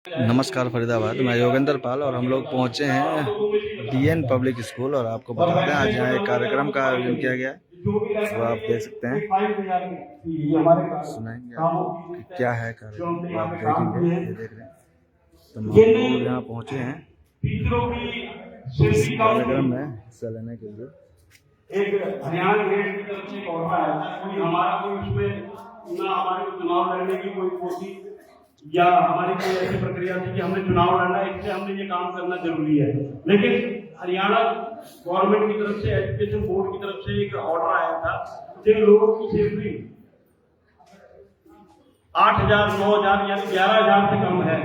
नमस्कार फरीदाबाद, मैं योगेंद्र पाल और हम लोग पहुंचे हैं डीएन पब्लिक स्कूल और आपको बता दें आज यहाँ एक कार्यक्रम का आयोजन किया गया है। वो आप देख सकते हैं, सुनाएंगे आपको कि क्या है कार्यक्रम, वो आप देखेंगे। ये देख रहे हैं तमाम लोग यहाँ पहुंचे हैं इस कार्यक्रम में हिस्सा लेने के लिए। एक हरियाणा ग्रेड की तरफ से ऑर्डर आया था, कोई हमारा कोई उसमें ना हमारे को चुनाव लड़ने की कोई कोशिश या हमारी कोई ऐसी प्रक्रिया थी कि हमने चुनाव लड़ना है, इसलिए हमने ये काम करना जरूरी है। लेकिन हरियाणा गवर्नमेंट की तरफ से, एजुकेशन बोर्ड की तरफ से एक ऑर्डर आया था, जिन लोगों की सैलरी 8,000, 9,000 यानी 11,000 से कम है,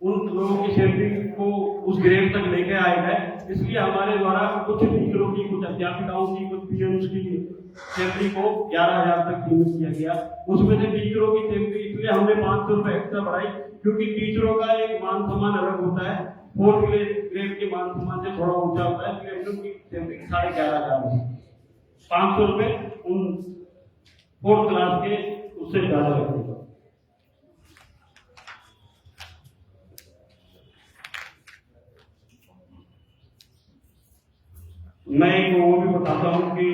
उन लोगों की सैलरी को उस ग्रेड तक लेके आए हैं। इसलिए हमारे द्वारा कुछ टीचरों की, कुछ अध्यापिकाओं की, कुछ पीएम्स की सैलरी को 11,000 तक सीमित किया गया। उसमें से टीचरों की सैलरी इसलिए हमने 500 रुपए एक्स्ट्रा बढ़ाई, क्योंकि टीचरों का एक मान सम्मान अलग होता है, 4th ग्रेड के मान सम्मान से थोड़ा ऊंचा होता है, इसलिए हम लोग की सैलरी 11,500 500 रुपए उन 4th क्लास के उससे ज्यादा रखेगा। मैं एक वो भी बताता हूँ कि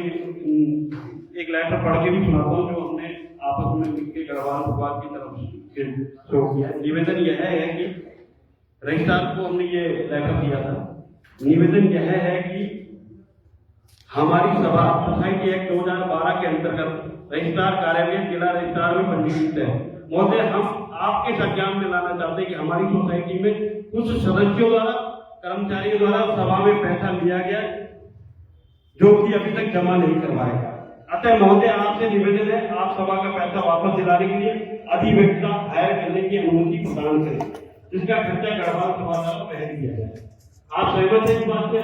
एक लेटर पढ़ के भी सुनाता हूँ जो हमने आपस में मिलकर गढ़वाल विभाग की तरफ से शो किया। निवेदन यह है कि रजिस्ट्रार को हमने ये लेटर दिया था। निवेदन यह है कि हमारी सभा सोसाइटी एक्ट 2012 के अंतर्गत रजिस्ट्रार कार्यालय जिला रजिस्ट्रार में पंजीकृत है। महोदय, हम आपके संज्ञान में लाना चाहते हैं कि हमारी सोसाइटी में कुछ सदस्यों द्वारा, कर्मचारियों द्वारा सभा में पैसा लिया गया जो कि अभी तक जमा नहीं करवाएगा। अतः महोदय, आपसे निवेदन है, आप सभा का पैसा वापस दिलाने के लिए अधिवक्ता हायर करने की अनुमति प्रदान करें, जिसका खर्चा गढ़वाल सभा द्वारा वहन किया जाए। आप सहमत हैं इस बात से?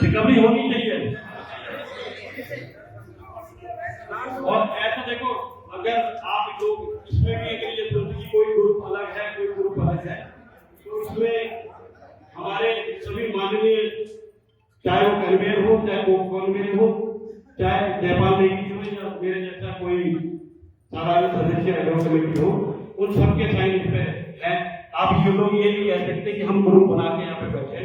रिकवरी होनी चाहिए। और ऐसा देखो, अगर आप लोग इसमें भी एक ये सोचते कि कोई ग्रुप अलग है, कोई ग्रुप अलग है, तो इसमें हमारे सभी माननीय, चाहे वो कन्वेयर हो, चाहे वो कन्वेयर हो, चाहे जयपाल देवी हो या मेरे जैसा कोई साधारण सदस्य एडवोकेट कमेटी हो, उन सबके साइन इस पे है। आप ये लोग ये नहीं कह सकते कि हम ग्रुप बना के यहाँ पे बैठे,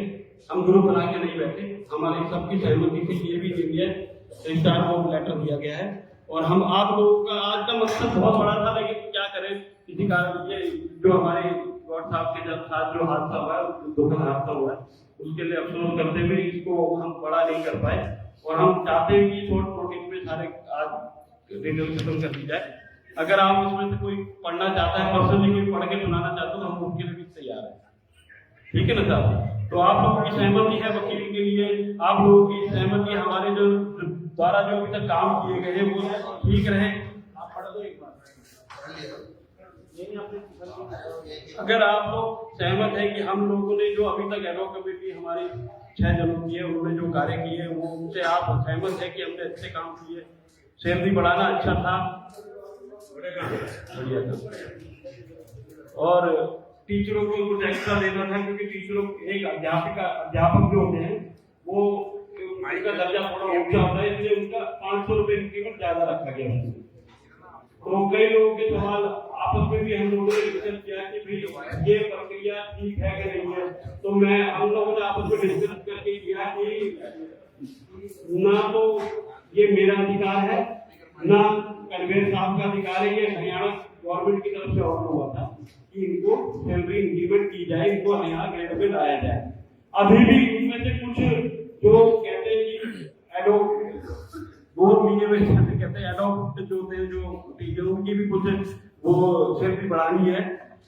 हम ग्रुप बना के नहीं बैठे। हमारी सबकी सहमति से ये भी रजिस्ट्रार को लेटर दिया गया है। और हम आप लोगों का आज का मकसद बहुत बड़ा था, लेकिन क्या करें, किसी कारण ये जो हमारे गौड़ साहब के साथ जो हादसा हुआ है, दुखद हादसा हुआ है, उसके लिए अफसोस करते हुए इसको हम बड़ा नहीं कर पाए। और हम चाहते हैं कि शॉर्ट नोटिस में सारे आज डिटेल खत्म कर दी जाए। अगर आप उसमें से कोई पढ़ना चाहता है, पर्सनली कोई पढ़ के सुनाना चाहता है, तो हम उनके लिए भी तैयार है। ठीक है ना साहब? तो आप लोगों की सहमति है वकील के लिए, आप लोगों की सहमति हमारे जो द्वारा जो अभी तक काम किए गए हैं वो ठीक रहे। आप पढ़ दो एक बार। अगर आप लोग सहमत है कि हम लोगों ने जो अभी तक एडवोकेट कमेटी हमारी 6 जनों की है, उन्होंने जो कार्य किए वो उनसे आप सहमत है कि हमने अच्छे काम किए, सैलरी बढ़ाना अच्छा था, बढ़िया था, और टीचरों को कुछ एक्स्ट्रा देना था, क्योंकि टीचरों एक अध्यापक जो होते हैं वो उनका दर्जा थोड़ा ऊंचा होता है, इसलिए उनका 500 रुपए कीमत ज्यादा रखा गया है। तो कई लोगों के सवाल आपस में भी हम लोगों ने डिस्कस किया कि भाई ये प्रक्रिया ठीक है कि नहीं है। तो हम लोगों ने आपस में डिस्कस करके किया कि ना तो ये मेरा अधिकार है, ना कन्वेयर साहब का अधिकार है। ये हरियाणा गवर्नमेंट की तरफ से ऑर्डर हुआ था कि इनको सैलरी इंक्रीमेंट की जाए, इनको हरियाणा ग्रेड पे लाया जाए। अभी भी इनमें से कुछ जो कहते हैं कि एडोप 2 महीने में कहते हैं एडोप जो होते हैं, जो टीचरों की भी कुछ वो सैलरी बढ़ानी है।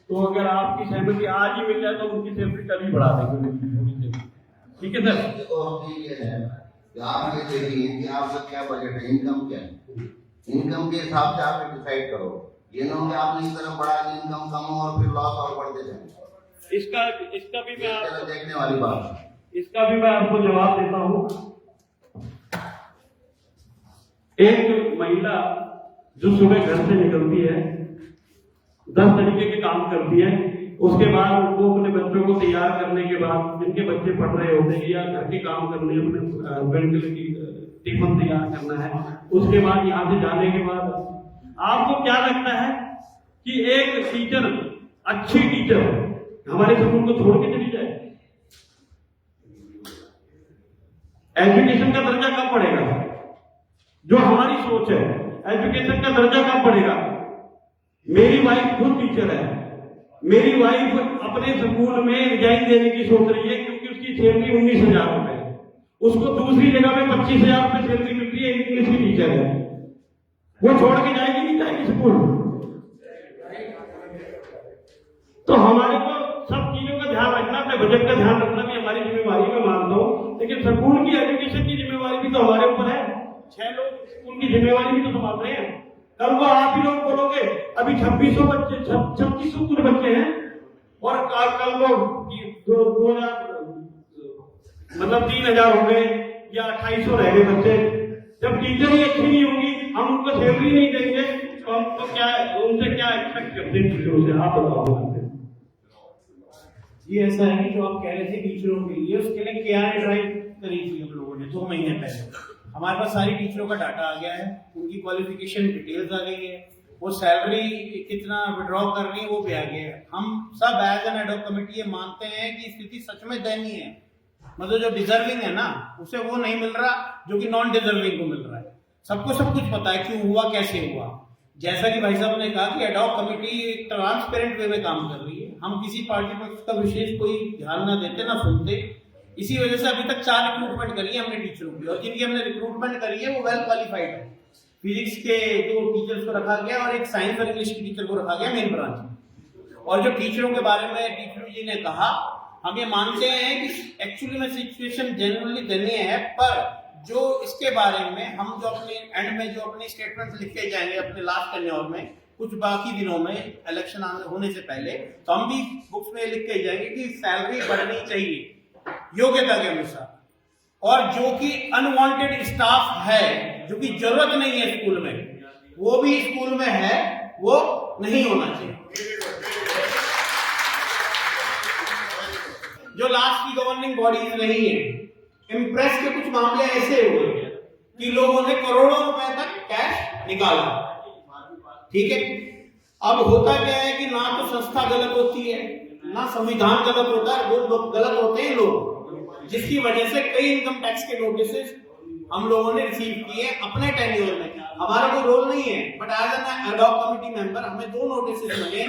तो अगर आपकी सहमति आज ही मिल जाए तो उनकी सैलरी कल ही बढ़ा देंगे। ठीक है सर? आप ये देखिए कि आपका क्या बजट है, इनकम क्या है, इनकम के हिसाब से आप डिसाइड करो। ये ना हो कि आपने इस तरफ बढ़ा दी इनकम कम हो और फिर लॉस और बढ़ते जाए। इसका भी मैं आपको देखने वाली बात है। इसका भी मैं आपको जवाब देता हूँ। एक महिला जो सुबह घर से निकलती है, 10 तरीके के काम करती है, उसके बाद वो अपने बच्चों को तैयार करने के बाद, जिनके बच्चे पढ़ रहे होते हैं या घर के काम करने, अपने हस्बैंड के लिए टिफिन तैयार करना है, उसके बाद यहाँ से जाने के बाद आपको क्या लगता है कि एक टीचर, अच्छी टीचर हमारे स्कूल को छोड़ के चली जाए? एजुकेशन का दर्जा कब बढ़ेगा? जो हमारी सोच है, एजुकेशन का दर्जा कब बढ़ेगा? मेरी वाइफ खुद टीचर है, मेरी वाइफ अपने स्कूल में रिजाइन देने की सोच रही है क्योंकि उसकी सैलरी 19,000 रुपए है, उसको दूसरी जगह में 25,000 रुपए सैलरी मिल रही है, इंग्लिश की टीचर है, वो छोड़ के जाएगी नहीं जाएगी स्कूल? तो हमारे को सब चीजों का ध्यान रखना, अपने बजट का ध्यान रखना भी हमारी जिम्मेवारी में मानता हूँ, लेकिन स्कूल की एजुकेशन की जिम्मेवारी भी तो हमारे ऊपर है। 6 लोग स्कूल की जिम्मेवारी भी तो संभाल रहे हैं। कल को आप ही लोग बोलोगे अभी 2600 बच्चे, 2600 कुछ बच्चे हैं और कल लोग 2000 मतलब 3000 हो गए या 2800 रह गए बच्चे। जब टीचर ही अच्छी नहीं होगी, हम उनको सैलरी नहीं देंगे, तो हम तो क्या उनसे क्या एक्सपेक्ट करते हैं टीचरों से? आप बताओ। ये ऐसा है कि जो आप कह रहे थे टीचरों के लिए, उसके लिए केआरए ड्राइव करी थी हम लोगों ने 2 महीने पहले। हमारे पास सारी टीचरों का डाटा आ गया है, उनकी क्वालिफिकेशन डिटेल्स आ गई है, वो सैलरी कितना विड्रॉ कर रही है वो भी आ गया है। हम सब एज एन एडॉक कमेटी ये मानते हैं कि स्थिति सच में दयनीय है, मतलब जो डिजर्विंग है ना उसे वो नहीं मिल रहा जो कि नॉन डिजर्विंग को मिल रहा है। सबको सब कुछ पता है क्यों हुआ, कैसे हुआ। जैसा कि भाई साहब ने कहा कि एडॉक कमेटी ट्रांसपेरेंट वे में काम कर रही है, हम किसी पार्टी पक्ष का विशेष कोई ध्यान ना देते ना सुनते। इसी वजह से अभी तक 4 रिक्रूटमेंट करी है हमने टीचरों की, और जिनकी हमने रिक्रूटमेंट करी है वो वेल क्वालिफाइड है। फिजिक्स के 2 टीचर्स को रखा गया और एक साइंस और इंग्लिश के टीचर को रखा गया मेन ब्रांच में। और जो टीचरों के बारे में टीचर जी ने कहा, हम ये मानते हैं कि एक्चुअली में सिचुएशन जनरली दयनीय है, पर जो इसके बारे में हम जो अपने एंड में जो अपने स्टेटमेंट लिख के जाएंगे अपने लास्ट टेन्योर में, कुछ बाकी दिनों में इलेक्शन होने से पहले, तो हम भी बुक्स में लिख के जाएंगे कि सैलरी बढ़नी चाहिए योग्यता के अनुसार, और जो कि अनवांटेड स्टाफ है, जो कि जरूरत नहीं है स्कूल में, वो भी स्कूल में है, वो नहीं होना चाहिए। जो लास्ट की गवर्निंग बॉडीज रही है, इम्प्रेस के कुछ मामले ऐसे हुए कि लोगों ने करोड़ों रुपए तक कैश निकाला, ठीक है। अब होता क्या है कि ना तो संस्था गलत होती है, ना संविधान गलत होता है, वो लोग गलत होते हैं लोग, जिसकी वजह से कई इनकम टैक्स के नोटिस हम लोगों ने रिसीव किए अपने टेन्योर में। हमारा कोई रोल नहीं है, but as an ad hoc committee member हमें 2 नोटिस मिले,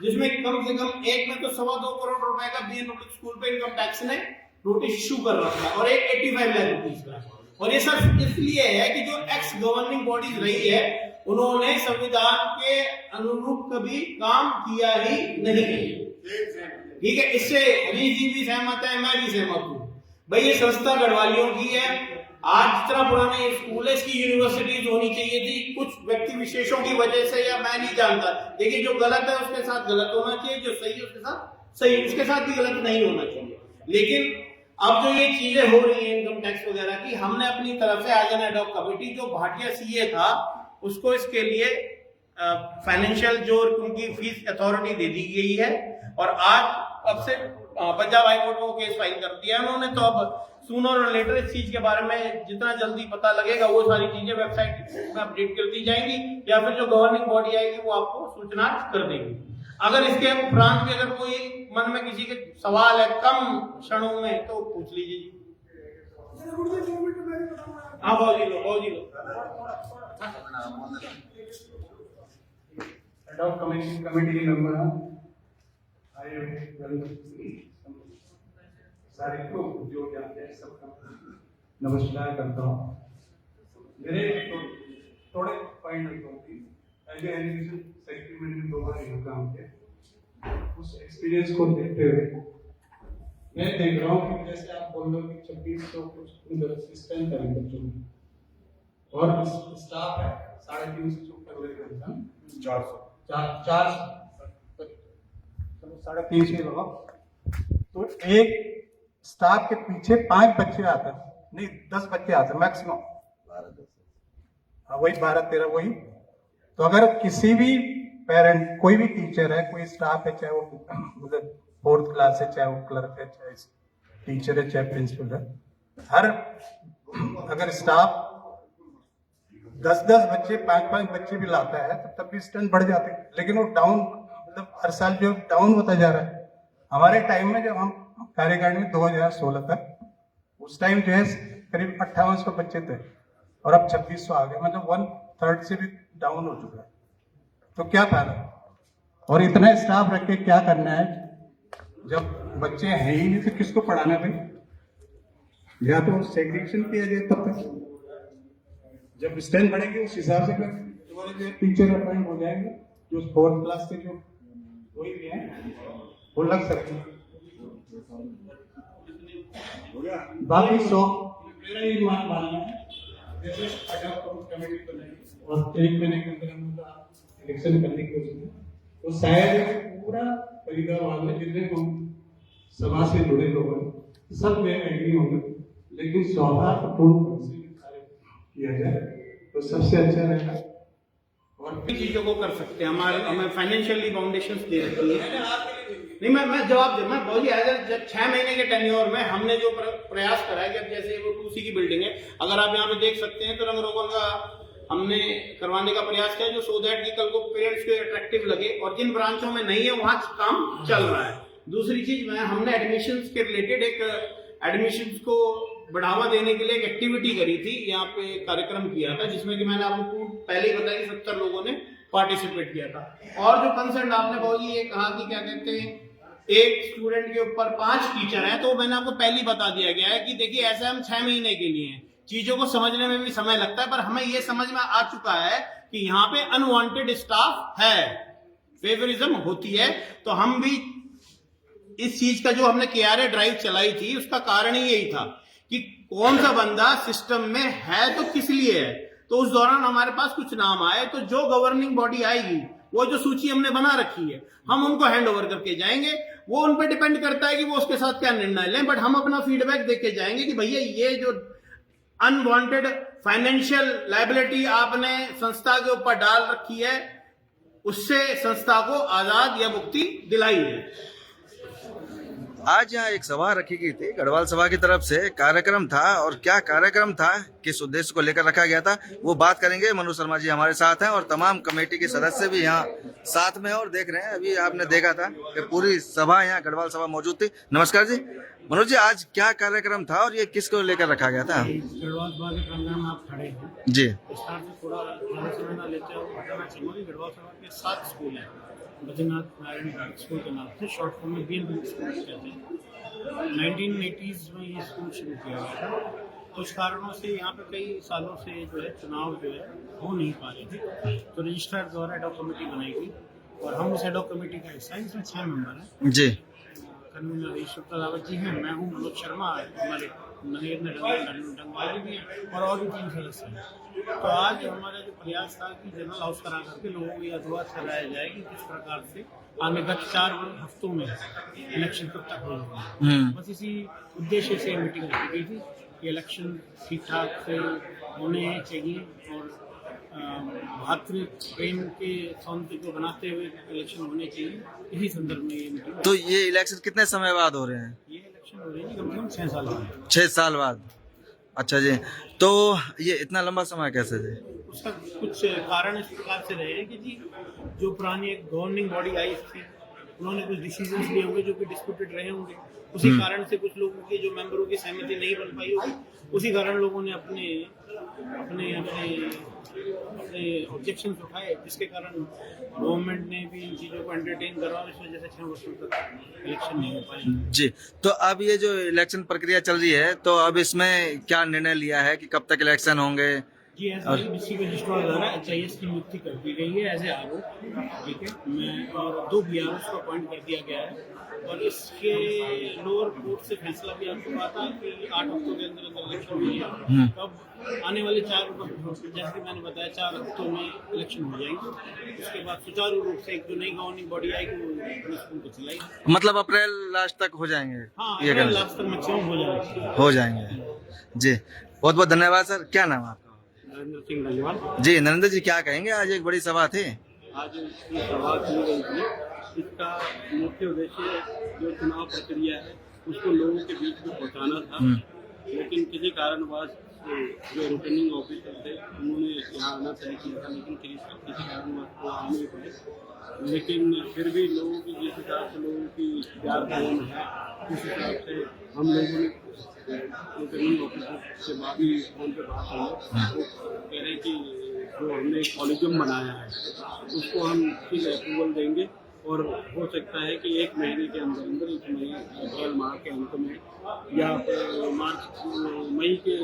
जिसमें कम से कम एक में तो 2.25 करोड़ रुपए का बीएन पब्लिक स्कूल पे इनकम टैक्स ने नोटिस इशू कर रखा है, और एक 85 लाख रुपीस का। और ये सब इसलिए है कि जो एक्स गवर्निंग बॉडीज रही है, उन्होंने संविधान के अनुरूप कभी काम किया ही नहीं, ठीक है। इससे हरीश जी भी सहमत है, मैं भी सहमत हूँ। भाई ये संस्था गढ़वालियों की है, आज जितना पुराने स्कूल है, इसकी यूनिवर्सिटीज होनी चाहिए थी, कुछ व्यक्ति विशेषों की वजह से, या मैं नहीं जानता, लेकिन जो गलत है उसके साथ गलत होना चाहिए, जो सही है उसके साथ सही, उसके साथ भी गलत नहीं होना चाहिए। लेकिन अब जो ये चीजें हो रही है इनकम टैक्स वगैरह की, हमने अपनी तरफ से आज एन एडॉक कमेटी, जो भाटिया सीए था उसको इसके लिए फाइनेंशियल जो उनकी फीस अथॉरिटी दे दी गई है, और आज अब से पंजाब हाई कोर्ट में केस फाइल कर दिया है उन्होंने। तो अब सूनर और लेटर इस चीज के बारे में जितना जल्दी पता लगेगा, वो सारी चीजें वेबसाइट में अपडेट कर दी जाएंगी, या फिर जो गवर्निंग बॉडी आएगी वो आपको सूचना कर देगी। अगर इसके उपरांत भी अगर कोई मन में किसी के सवाल है कम क्षणों में, तो पूछ लीजिए। हाँ भाजी लो एडॉक कमेटी के मेंबर हैं, सारे को जो जानते हैं सबका नमस्कार करता हूँ। मेरे थोड़े पॉइंट होती एज एजुकेशन सेक्रेटरी मैंने 2 बार यहाँ काम किया, उस एक्सपीरियंस को देखते हुए मैं देख रहा हूँ कि जैसे आप बोल रहे हो कि 2600 कुछ स्ट्रेंथ है बच्चों में, और स्टाफ है 350 से ऊपर लेकर 400 350 लगाओ, तो एक स्टाफ के पीछे 5 बच्चे आते हैं, नहीं 10 बच्चे आते हैं मैक्सिमम, वही 12-13 वही। तो अगर किसी भी पेरेंट कोई भी टीचर है, कोई स्टाफ है, चाहे वो मतलब 4th क्लास है, चाहे वो क्लर्क है, चाहे टीचर है, चाहे प्रिंसिपल है, हर अगर स्टाफ 10-10 बच्चे 5-5 बच्चे भी लाता है तो तब भी स्ट्रेंथ बढ़ जाते हैं, लेकिन वो डाउन मतलब हर साल जो डाउन होता जा रहा है। हमारे टाइम में जब हम कार्यकारिणी में 2016 तक, उस टाइम जो है करीब 5800 बच्चे थे और अब 2600 आ गए, मतलब 1/3 से भी डाउन हो चुका है। तो क्या फायदा और इतना स्टाफ रख के क्या करना है जब बच्चे हैं ही नहीं, तो किसको पढ़ाना भाई? या तो सेग्रीगेशन किया जाए, तब तक जब स्ट्रेंथ बढ़ेगी उस हिसाब से फिर टीचर अपॉइंट हो जाएंगे, जो 4th क्लास के जो कोई भी है वो लग सकते हैं। बाकी 100 मेरा ये मानना है, जैसे एडॉप्ट कमेटी बनाई और 1 महीने के अंदर हम इलेक्शन करने की कोशिश की, तो शायद पूरा फरीदाबाद में जितने हम सभा से जुड़े लोग हैं सब में एग्री होंगे, लेकिन सौहार्दपूर्ण किया जाए तो सबसे अच्छा रहेगा और भी चीजों को कर सकते हैं। हमें फाइनेंशियली फाउंडेशन दे रखी है। नहीं, मैं जवाब दे, मैं बोली जब 6 महीने के टेन्योर में हमने जो प्रयास करा है कि अब जैसे वो 2C की बिल्डिंग है, अगर आप यहाँ पे देख सकते हैं तो रंग रोगन का हमने करवाने का प्रयास किया, जो सो दैट कि कल को पेरेंट्स को अट्रैक्टिव लगे, और जिन ब्रांचों में नहीं है वहां काम चल रहा है। दूसरी चीज में हमने एडमिशंस के रिलेटेड एक एडमिशंस को बढ़ावा देने के लिए एक एक्टिविटी करी थी, यहाँ पे कार्यक्रम किया था, जिसमें कि मैंने आपको पहले ही बताया कि 70 लोगों ने पार्टिसिपेट किया था। और जो कंसर्न आपने बहुत ये कहा कि क्या कहते हैं एक स्टूडेंट के ऊपर 5 टीचर हैं, तो मैंने आपको पहले ही बता दिया गया है कि देखिए ऐसे हम 6 महीने के लिए हैं, चीजों को समझने में भी समय लगता है, पर हमें ये समझ में आ चुका है कि यहाँ पे अनवांटेड स्टाफ है, फेवरिज्म होती है। तो हम भी इस चीज का जो हमने KRA ड्राइव चलाई थी उसका कारण ही यही था कि कौन सा बंदा सिस्टम में है तो किस लिए है। तो उस दौरान हमारे पास कुछ नाम आए, तो जो गवर्निंग बॉडी आएगी वो जो सूची हमने बना रखी है हम उनको हैंड ओवर करके जाएंगे। वो उन पर डिपेंड करता है कि वो उसके साथ क्या निर्णय लें, बट हम अपना फीडबैक देके जाएंगे कि भैया ये जो अनवांटेड फाइनेंशियल लायबिलिटी आपने संस्था के ऊपर डाल रखी है उससे संस्था को आजाद या मुक्ति दिलाई है। आज यहाँ एक सभा रखी गई थी, गढ़वाल सभा की तरफ से कार्यक्रम था, और क्या कार्यक्रम था, किस उद्देश्य को लेकर रखा गया था, वो बात करेंगे। मनु शर्मा जी हमारे साथ हैं और तमाम कमेटी के सदस्य भी यहाँ साथ में हैं और देख रहे हैं। अभी आपने देखा था कि पूरी सभा यहाँ गढ़वाल सभा मौजूद थी। नमस्कार जी। मनोज जी, आज क्या कार्यक्रम था और ये किसको लेकर रखा गया था? गढ़वाल सभा के प्रांगण में आप खड़े हैं जी। विस्तार से थोड़ा समय ना लेते हुए बताना चाहूँगा कि गढ़वाल सभा के 7 स्कूल हैं। बद्रीनाथ नारायण स्कूल के नाम से, शॉर्ट फॉर्म में BN स्कूल कहते हैं। 1980s में ये स्कूल शुरू किया गया था। कुछ कारणों से यहाँ पे कई सालों से जो है चुनाव जो है हो नहीं पा रहे थे, तो रजिस्ट्रार द्वारा एडॉक कमेटी बनाई गई और हम उस एडॉक कमेटी का हिस्सा हैं। इसमें 6 मेंबर हैं जी। कन्वीनर ईश्वर रावत जी हैं, मैं हूँ, मनोज शर्मा, हमारे नरेंद्र डंगवाली भी हैं और भी 3 सदस्य हैं। तो आज हमारा जो प्रयास था कि जनरल हाउस करा करके लोगों को यह अधूरा कराया जाए कि किस प्रकार से आने गत 4 हफ्तों में इलेक्शन कब तक हो जाएगा। बस इसी उद्देश्य से मीटिंग रखी गई थी कि इलेक्शन ठीक ठाक से होने चाहिए और भातृ प्रेम के सौंदर्य को बनाते हुए इलेक्शन होने चाहिए, इसी संदर्भ में ये मीटिंग। तो ये इलेक्शन कितने समय बाद हो रहे हैं? ये इलेक्शन हो रहे हैं कम से कम 6 साल बाद। 6 साल बाद। अच्छा जी, तो ये इतना लंबा समय कैसे थे? उसका कुछ कारण इस प्रकार से रहे हैं कि जी जो पुरानी एक गवर्निंग बॉडी आई थी उन्होंने कुछ डिसीजंस लिए होंगे जो कि डिस्प्यूटेड रहे होंगे, उसी कारण से कुछ लोगों की जो मेंबरों की सहमति नहीं बन पाई होगी, उसी कारण लोगों ने अपने अपने अपने ऑब्जेक्शंस उठाए, जिसके कारण गवर्नमेंट ने भी इन चीज़ों को एंटरटेन करा और इस वजह से 6 वर्षों तक इलेक्शन नहीं हो पाए। जी, तो अब ये जो इलेक्शन प्रक्रिया चल रही है, तो अब इसमें क्या निर्णय लिया है कि कब तक इलेक्शन होंगे? जी, एसआईबीसी के रजिस्ट्रार द्वारा HIS की नियुक्ति कर दी गई है एज ए आरओ, ठीक है, मैं और 2 BROs को अपॉइंट कर दिया गया है और इसके लोअर कोर्ट से फैसला भी आ चुका था कि 8 हफ्तों के अंदर अंदर इलेक्शन हुई है। तब आने वाले 4 जैसे मैंने बताया 4 हफ्तों में इलेक्शन हो जाएंगे। उसके बाद सुचारू रूप से एक जो नई गवर्निंग बॉडी आएगी वो अपने स्कूल को चलाएगी। मतलब अप्रैल लास्ट तक हो जाएंगे? हाँ, ये अप्रैल लास्ट तक मैक्सिमम हो जाएंगे। जी, बहुत बहुत धन्यवाद सर। क्या नाम है आपका? नरेंद्र सिंह डंगवाल। जी नरेंद्र जी, क्या कहेंगे? आज एक बड़ी सभा थी। आज ये सभा की गई थी, इसका मुख्य उद्देश्य जो चुनाव प्रक्रिया है उसको लोगों के बीच में पहुंचाना था, लेकिन किसी कारणवश जो रिटर्निंग ऑफिसर थे उन्होंने यहाँ आना तय किया था, लेकिन किसी कारणवश वो आ नहीं पाए। लेकिन फिर भी लोगों की जिस हिसाब से लोगों की प्यार प्रेम है उस हिसाब से हम लोगों ने रिटर्निंग ऑफिसर से भी फोन पे बात हुई, वो कह रहे हैं कि जो हमने एक कॉलेजियम बनाया है उसको हम फिर अप्रूवल देंगे और हो सकता है कि 1 महीने के अंदर अंदर इस महीने अप्रैल माह के अंत में या मई के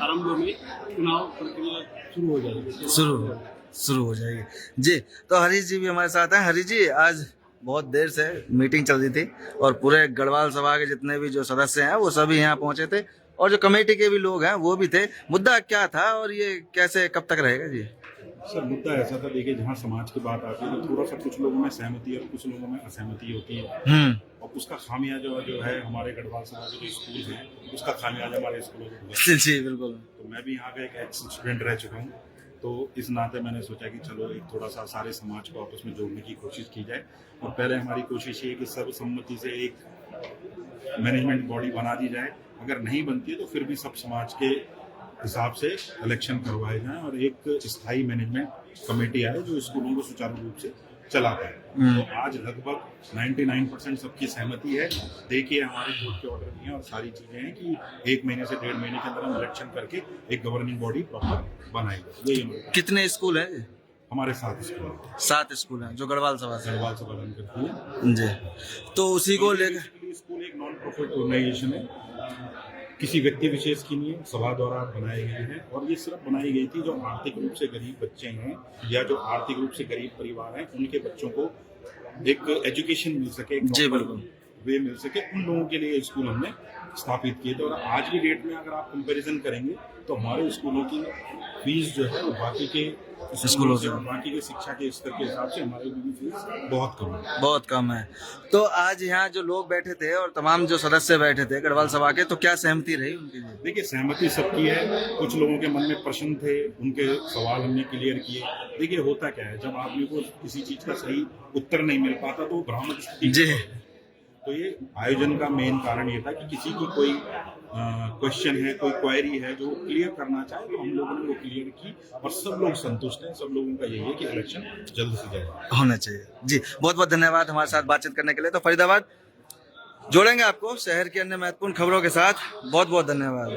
आरंभ में चुनाव प्रक्रिया शुरू हो जाएगी। शुरू हो जाएगी जी। तो हरीश जी भी हमारे साथ हैं। हरीश जी, आज बहुत देर से मीटिंग चल रही थी और पूरे गढ़वाल सभा के जितने भी जो सदस्य हैं वो सभी यहाँ पहुंचे थे और जो कमेटी के भी लोग हैं वो भी थे। मुद्दा क्या था और ये कैसे कब तक रहेगा जी? सर, मुद्दा ऐसा था, देखिए, जहाँ समाज की बात आती है तो थोड़ा सा कुछ लोगों में सहमति और कुछ लोगों में असहमति होती है और उसका खामियाजा जो है हमारे गढ़वाल सभा के जो स्कूल हैं उसका खामियाजा हमारे स्कूलों को भुगतना। जी बिल्कुल। तो मैं भी यहाँ का एक एक्स स्टूडेंट रह चुका हूँ, तो इस नाते मैंने सोचा कि चलो एक थोड़ा सा सारे समाज को आपस में जोड़ने की कोशिश की जाए। और पहले हमारी कोशिश ये है कि सर्वसम्मति से एक मैनेजमेंट बॉडी बना दी जाए, अगर नहीं बनती है तो फिर भी सब समाज के हिसाब से इलेक्शन करवाए जाएं और एक स्थायी मैनेजमेंट कमेटी आए जो स्कूलों को सुचारू रूप से चला पाए। तो आज लगभग 99% सबकी सहमति है। देखिए, हमारे कोर्ट के ऑर्डर भी हैं और सारी चीजें हैं कि 1 महीने से 1.5 महीने के अंदर हम इलेक्शन करके एक गवर्निंग बॉडी प्रॉपर बनाएंगे। यही हमारे कितने स्कूल हैं? हमारे 7 स्कूल 7 स्कूल हैं जो गढ़वाल सभा से रन करती है जी। तो उसी को लेकर स्कूल एक नॉन प्रॉफिट ऑर्गेनाइजेशन है, किसी व्यक्ति विशेष की नहीं, सभा द्वारा बनाए गए हैं और ये सिर्फ बनाई गई थी जो आर्थिक रूप से गरीब बच्चे हैं या जो आर्थिक रूप से गरीब परिवार हैं उनके बच्चों को एक एजुकेशन मिल सके, जी बिल्कुल वे मिल सके, उन लोगों के लिए स्कूल हमने स्थापित किए थे। और आज की डेट में अगर आप कंपैरिजन करेंगे तो हमारे स्कूलों की फीस जो है वो बाकी के स्कूलों से, बाकी के शिक्षा के स्तर के हिसाब से हमारे भी फीस बहुत कम है। तो आज यहाँ जो लोग बैठे थे और तमाम जो सदस्य बैठे थे गढ़वाल सभा के, तो क्या सहमति रही उनकी? देखिए, सहमति सबकी है। कुछ लोगों के मन में प्रश्न थे, उनके सवाल हमने क्लियर किए। देखिए, होता क्या है, जब आदमी को किसी चीज का सही उत्तर नहीं मिल पाता तो भ्रामक स्थिति। तो ये आयोजन का मेन कारण ये था कि किसी की कोई क्वेश्चन है, कोई क्वेरी है जो क्लियर करना चाहे तो हम लोगों ने वो क्लियर की और सब लोग संतुष्ट हैं। सब लोगों का यही है कि इलेक्शन जल्द से जल्द होना चाहिए जी। बहुत बहुत धन्यवाद हमारे साथ बातचीत करने के लिए। तो फरीदाबाद जोड़ेंगे आपको शहर की अन्य महत्वपूर्ण खबरों के साथ। बहुत बहुत धन्यवाद।